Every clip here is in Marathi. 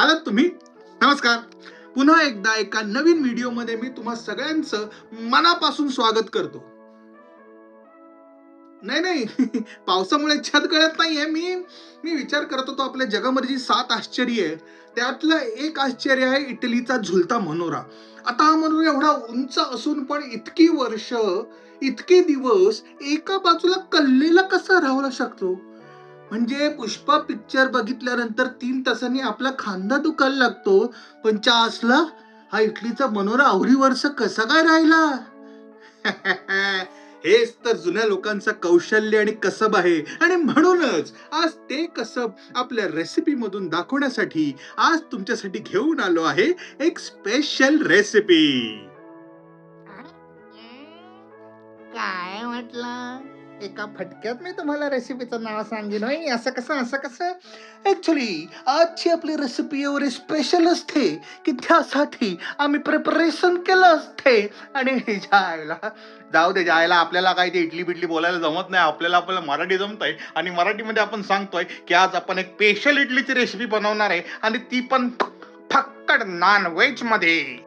आलात तुम्ही? नमस्कार. पुन्हा एकदा एका नवीन व्हिडिओमध्ये मी तुम्हा सगळ्यांचं मनापासून स्वागत करतो. नाही पावसामुळे छत गळत नाहीये. मी विचार करत होतो आपल्या जगामध्ये जी 7 आश्चर्य आहे त्यातलं एक आश्चर्य आहे इटलीचा झुलता मनोरा. आता हा मनोरा एवढा उंच असून पण इतकी वर्ष, इतके दिवस एका बाजूला कल्लेला कसा राहू शकतो? म्हणजे पुष्पा पिक्चर बघितल्यानंतर 3 तासांनी आपला खांदा दुखायला लागतो, पण असला हा इटलीचा मनोरा आवरी वर्ष कसा काय राहिला? हेच तर जुन्या लोकांचं कौशल्य आणि कसब आहे. आणि म्हणूनच आज ते कसब आपल्या रेसिपी मधून दाखवण्यासाठी आज तुमच्यासाठी घेऊन आलो आहे एक स्पेशल रेसिपी. काय म्हटलं? एका फटक्यात मी तुम्हाला रेसिपीचं नाव सांगेन. होय, असं कसं? ऍक्च्युली आजची आपली रेसिपी एवढी स्पेशल असते की त्यासाठी आम्ही प्रिपरेशन केलं असते. आणि जायला जाऊ दे, जायला आपल्याला काय ते इडली बिडली बोलायला जमत नाही. आपल्याला मराठी जमतंय आणि मराठीमध्ये आपण सांगतोय की आज आपण एक स्पेशल इडलीची रेसिपी बनवणार आहे आणि ती पण फक्कड नॉन व्हेज मध्ये.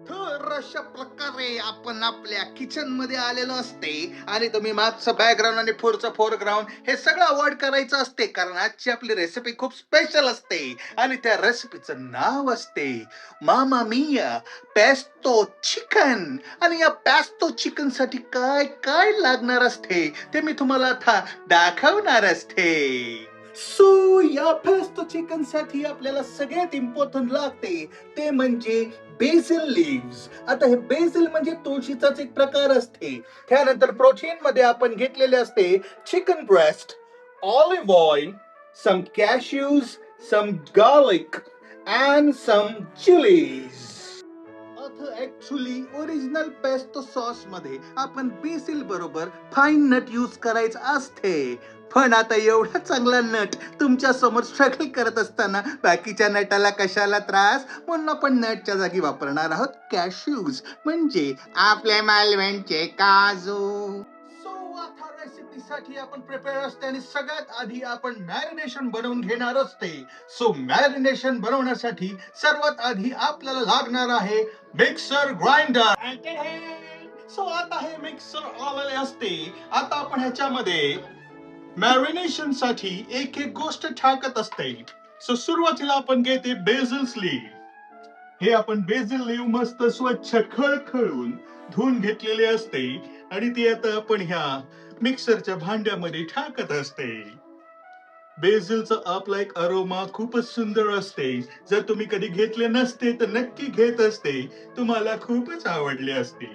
तर अशा प्रकारे आपण आपल्या किचन मध्ये आलेलो असते आणि तुम्ही मागचं बॅकग्राऊंड आणि पुढचं फोरग्राऊंड हे सगळं अवॉइड करायचं असते, कारण आजची आपली रेसिपी खूप स्पेशल असते आणि त्या रेसिपीचं नाव असते मामा मिया पेस्टो चिकन. आणि या पेस्टो चिकन साठी काय काय लागणार असते ते मी तुम्हाला आता दाखवणार असते. सो या पेस्टो चिकन साठी आपल्याला सगळ्यात इम्पॉर्टंट लागते ते म्हणजे बेसिल लीव्स. आता हे बेसिल म्हणजे तुळशीचाच एक प्रकार असते. त्यानंतर प्रोटीन मध्ये आपण घेतलेले असते chicken breast, olive oil, some cashews, some garlic and some chillies. Actually original pesto sauce मध्ये आपण बेसिल बरोबर फाईन नट यूज करायचं असते. पण आता एवढा चांगला नट तुमच्या समोर स्ट्रगल करत असताना बाकीच्या नटाला कशाला त्रास, म्हणून आपण नटच्या जागी वापरणार आहोत कॅश्यूज म्हणजे आपल्या मालवणचे काजू. आता रेसिपीसाठी आपण प्रिपेअर असते आणि सगळ्यात आधी आपण मॅरिनेशन बनवून घेणार असते. सो मॅरिनेशन बनवण्यासाठी सर्वात आधी आपल्याला लागणार आहे मिक्सर ग्राइंडर. सो आता हे मिक्सर आलेले असते. आता आपण ह्याच्यामध्ये मॅरिनेशन साठी एक एक गोष्ट टाकत असते. सो सुरुवातीला आपण घेते बेसिल लीव्ह. हे आपण बेसिल लीव्ह मस्त स्वच्छ खळखळून धुवून घेतलेले असते आणि ती आता आपण ह्या मिक्सरच्या भांड्यामध्ये टाकत असते. बेसिलचा आपला एक अरोमा खूपच सुंदर असते. जर तुम्ही कधी घेतले नसते तर नक्की घेत असते, तुम्हाला खूपच आवडले असते.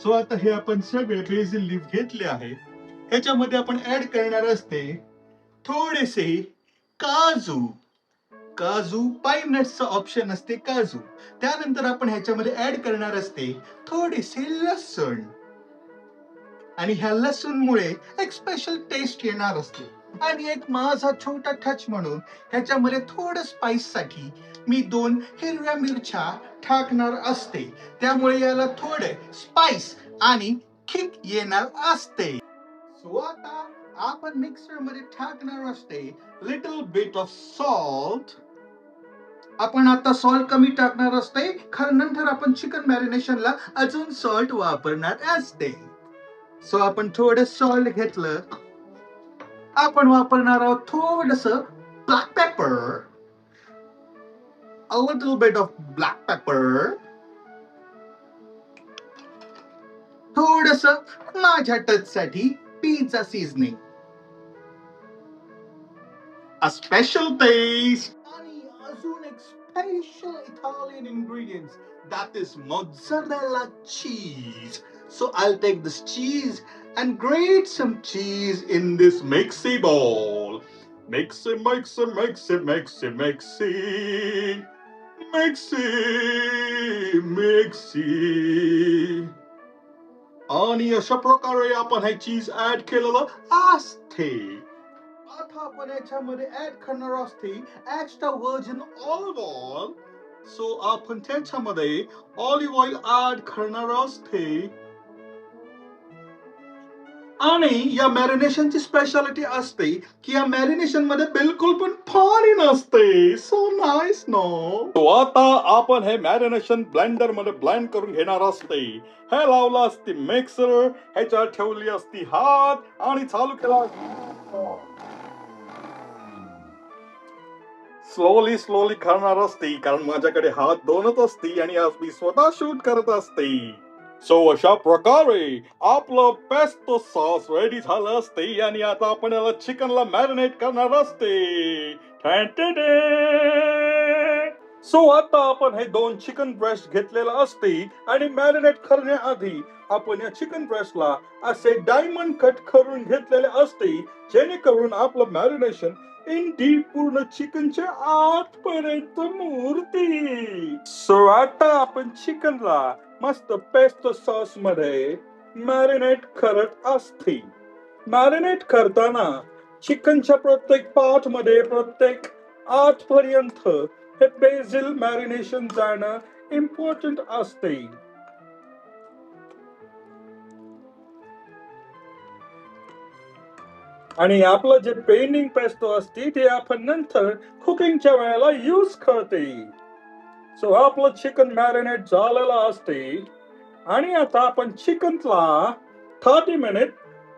सो आता हे आपण सगळे बेसिल लीव्ह घेतले आहे. ह्याच्यामध्ये आपण ऍड करणार असते थोडेसे काजू. काजू पाईनट्सचा ऑप्शन असते काजू. त्यानंतर आपण ह्याच्यामध्ये ऍड करणार असते थोडेसे लसूण आणि ह्या लसूणमुळे एक स्पेशल टेस्ट येणार असते. आणि एक माझा छोटा टच म्हणून ह्याच्यामध्ये थोडं स्पाइस साठी मी 2 हिरव्या मिरच्या टाकणार असते. त्यामुळे याला थोडे स्पाइस आणि किक येणार असते. सो आता आपण मिक्सर मध्ये टाकणार असते लिटल बिट ऑफ सॉल्ट. आपण आता सॉल्ट कमी टाकणार असते कारण नंतर आपण चिकन मॅरिनेशनला अजून सॉल्ट वापरणार असते. सो आपण थोडं सॉल्ट घेतलं. आपण वापरणार आहोत थोडस black paper, a little bit of black pepper, थोडस माझ्या टच साठी pizza seasoning, a special taste आणि अजून एक special Italian ingredients that is mozzarella cheese. So I'll take this cheese and grate some cheese in this mixy bowl. Mixy, mixy, mixy, mixy, mixy, mixy, mixy. आणि अशा प्रकारे आपण हे चीज ऍड केलेलं असते. आता आपण याच्यामध्ये ऍड करणार असते extra virgin olive oil. So आपण त्याच्यामध्ये ऑलिव्ह ऑइल ऍड करणार असते. आणि या मॅरिनेशनची स्पेशालिटी असते की या मॅरिनेशन मध्ये बिलकुल पण पाणी नसते. सो नाईस नो. तो आता आपण हे मॅरिनेशन ब्लेंडर मध्ये ब्लेंड करून घेणार असते. हे लावलं असती मिक्सर, ह्याच्यात ठेवली असती हात आणि चालू केला स्लोली करणार असते, कारण माझ्याकडे हात दोनच असते आणि आज मी स्वतः शूट करत असते. सो अशा प्रकारे आपलं पेस्तो सॉस रेडी झालं असते आणि आता आपण याला चिकनला मॅरिनेट करणार असते. सो आता आपण हे 2 चिकन ब्रेस्ट घेतलेलं असते आणि मॅरिनेट करण्याआधी आपण या चिकन ब्रेस्टला असे डायमंड कट करून घेतलेले असते, जेणेकरून आपलं मॅरिनेशन इन डीप पूर्ण चिकनच्या आतपर्यंत मुरती. सो आता आपण चिकनला मस्त पेस्तो सॉस मध्ये मॅरिनेट करत असते. मॅरिनेट करताना चिकनच्या प्रत्येक पार्ट मध्ये प्रत्येक आतपर्यंत हे बेसिल मॅरिनेशन जाणं इम्पॉर्टंट असते. आणि आपलं जे पेंडिंग पेस्तो असते ते आपण नंतर कुकिंगच्या वेळेला यूज करते. सो आपलं चिकन मॅरिनेट झालेलं असते आणि आता आपण चिकनला 30 मिनिट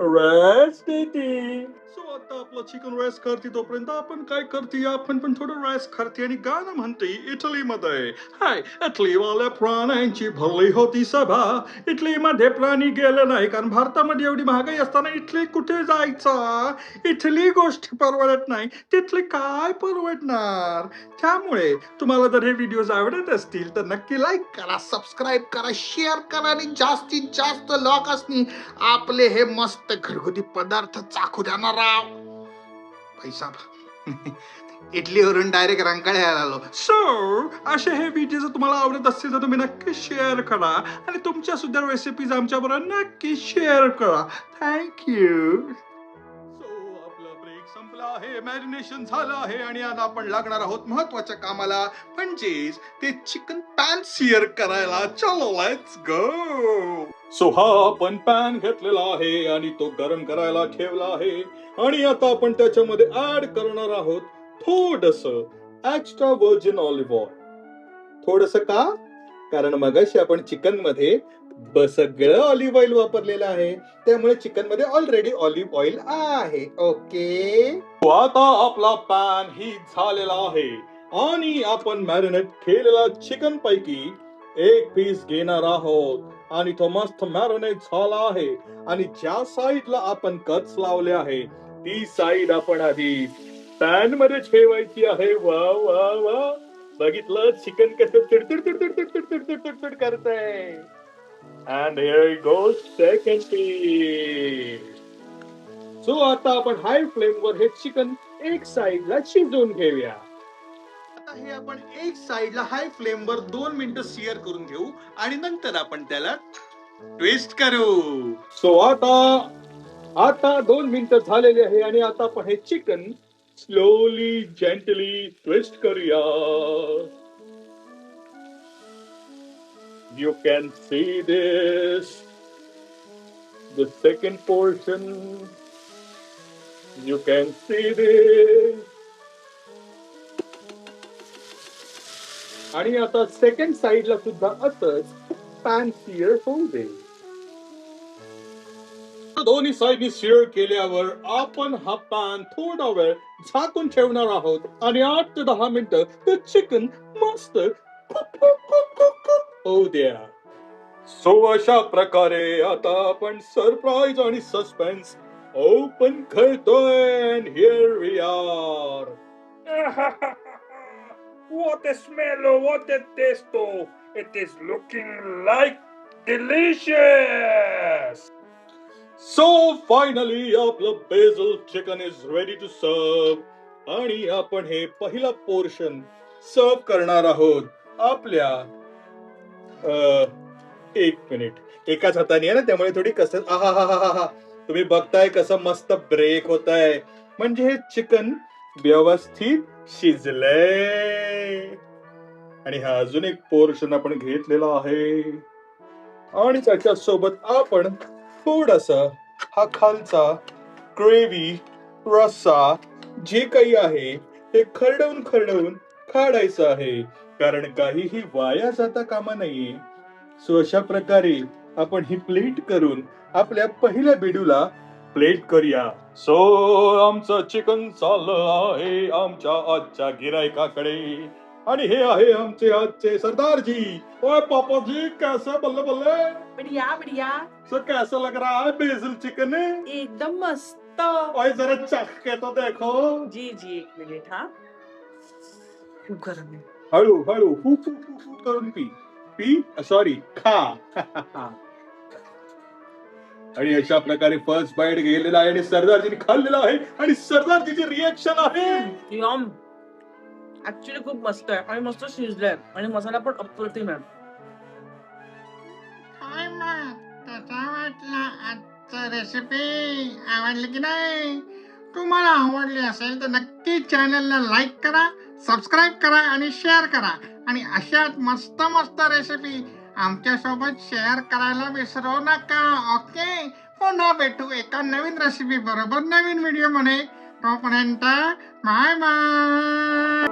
रेस्ट देते. सो आता आपलं चिकन रेस्ट करते तोपर्यंत आपण काय करते, आपण पण थोडं रेस्ट करते आणि गाणं म्हणते इटलीमध्ये. हाय, इटलीवाल्या प्राण्यांची भरली होती सभा. इटलीमध्ये प्राणी गेले नाही, कारण भारतामध्ये एवढी महागाई असताना इटली कुठे जायचा. इथली गोष्ट परवडत नाही, तिथली काय परवडणार. त्यामुळे तुम्हाला जर हे व्हिडिओज आवडत असतील तर नक्की लाईक करा, सबस्क्राईब करा, शेअर करा आणि जास्तीत जास्त लोकांनी आपले हे मस्त घरगुती पदार्थ चाखू द्या राव. पैसा इडलीवरून डायरेक्ट रंकाळ्याला आलो. सो असे हे व्हिडिओ जर तुम्हाला आवडत असतील तर तुम्ही नक्की शेअर करा आणि तुमच्या सुद्धा रेसिपीज आमच्या बरोबर नक्की शेअर करा. थँक्यू. आपला ब्रेक संपला आहे, मॅरिनेशन झालं आहे आणि आता आपण लागणार आहोत महत्वाच्या कामाला, म्हणजेच ते चिकन पॅन सिअर करायला. चलो लेट्स गो. सो हा आपण पॅन घेतलेला आहे आणि तो गरम करायला ठेवला आहे आणि आता आपण त्याच्यामध्ये ऍड करणार आहोत थोडस एक्स्ट्रा व्हर्जिन ऑलिव्ह ऑइल. थोडस का? कारण मगाशी आपण चिकन मध्ये सगळं ऑलिव्ह ऑइल वापरलेलं आहे, त्यामुळे चिकन मध्ये ऑलरेडी ऑलिव्ह ऑइल आहे. ओके. आता आपला पॅन हीट झालेला आहे आणि आपण मॅरिनेट केलेला चिकन पैकी एक पीस घेणार आहोत आणि तो मस्त मॅरिनेट झाला आहे आणि ज्या साईडला आपण कट्स लावले आहे ती साईड आपण आधी पॅन मध्ये ठेवायची आहे. वा वा वा, बघितलं चिकन कसं तुडतुड तुडतुड तुडतुड तुडतुड तुडतुड करतंय. And here goes second piece. So आता आपण हाय फ्लेम वर हे चिकन एक साइडला शिजवून घेऊया. आता हे आपण एक साइडला हाय फ्लेम वर 2 मिनिटं सिअर करून घेऊ आणि नंतर आपण त्याला ट्विस्ट करू. सो आता 2 मिनिटं झालेली आहे आणि आता आपण हे चिकन स्लोली जेंटली ट्विस्ट करूया. You can see this. The second portion. You can see this. आणि आता सेकंड साइडला सुद्धा असंच पॅन सिअर होऊ दे. दोन्ही साइडनी सिअर केल्यावर आपण हा पॅन थोडा वेळ झाकून ठेवणार आहोत आणि 8 ते 10 मिनिटं ते चिकन मस्त होऊ द्या. सो अशा प्रकारे आता आपण सरप्राईज आणि सस्पेन्स ओपन करतोय. Here we are. What a smell, what a taste. It is looking like delicious. So finally आपलं basil chicken is ready to serve आणि आपण हे पहिला पोर्शन सर्व करणार आहोत आपल्या एक मिनिट एकाच हाताने आहे ना, त्यामुळे थोडी कसं आहा. तुम्ही बघताय कसं मस्त ब्रेक होत आहे, म्हणजे हे चिकन व्यवस्थित शिजलंय. आणि हा अजून एक पोर्शन आपण घेतलेला आहे आणि त्याच्या सोबत आपण थोडस हा खालचा ग्रेव्ही रस्सा जे काही आहे ते खरडवून काढायचं आहे, कारण काहीही वाया जाता कामा नये. सो अशा प्रकारे आपण ही प्लेट करून आपल्या पहिल्या बेडूला प्लेट करूया. सो आमचं चिकन चाललं आहे आमच्या आजच्या गिरायकाकडे, आणि हे आहे आमचे आजचे सरदारजी. ओए पापा जी, कैसा बल्ले बल्ले? बढ़िया बढ़िया सो कैसा लग रहा है बेसिल चिकन? एकदम मस्त. ओए जरा चख के तो देखो. जी जी एक मिनिट हा. खूप गरम आहे. हळू हळू हू हू हू हू करून पी सॉरी खा. आणि अशा प्रकारे फर्स्ट बाईट गेलेला आहे आणि सरदारजीने खाल्लेला आहे, आणि सरदारजीची रिएक्शन आहे. यम ऍक्च्युली खूप मस्त आहे आणि मस्त शिजलंय आणि मसाला पण अप्रतिम आहे. काय मग कसा वाटला आजचा रेसिपी? आवडली की नाही? तुम्हाला आवडली असेल तर नक्की चॅनलला लाईक करा, सबस्क्राईब करा आणि शेअर करा. आणि अशाच मस्त मस्त रेसिपी आमच्यासोबत शेअर करायला विसरू नका. ओके, पुन्हा भेटू एका नवीन रेसिपी बरोबर नवीन व्हिडिओ मध्ये. तोपर्यंत बाय बाय.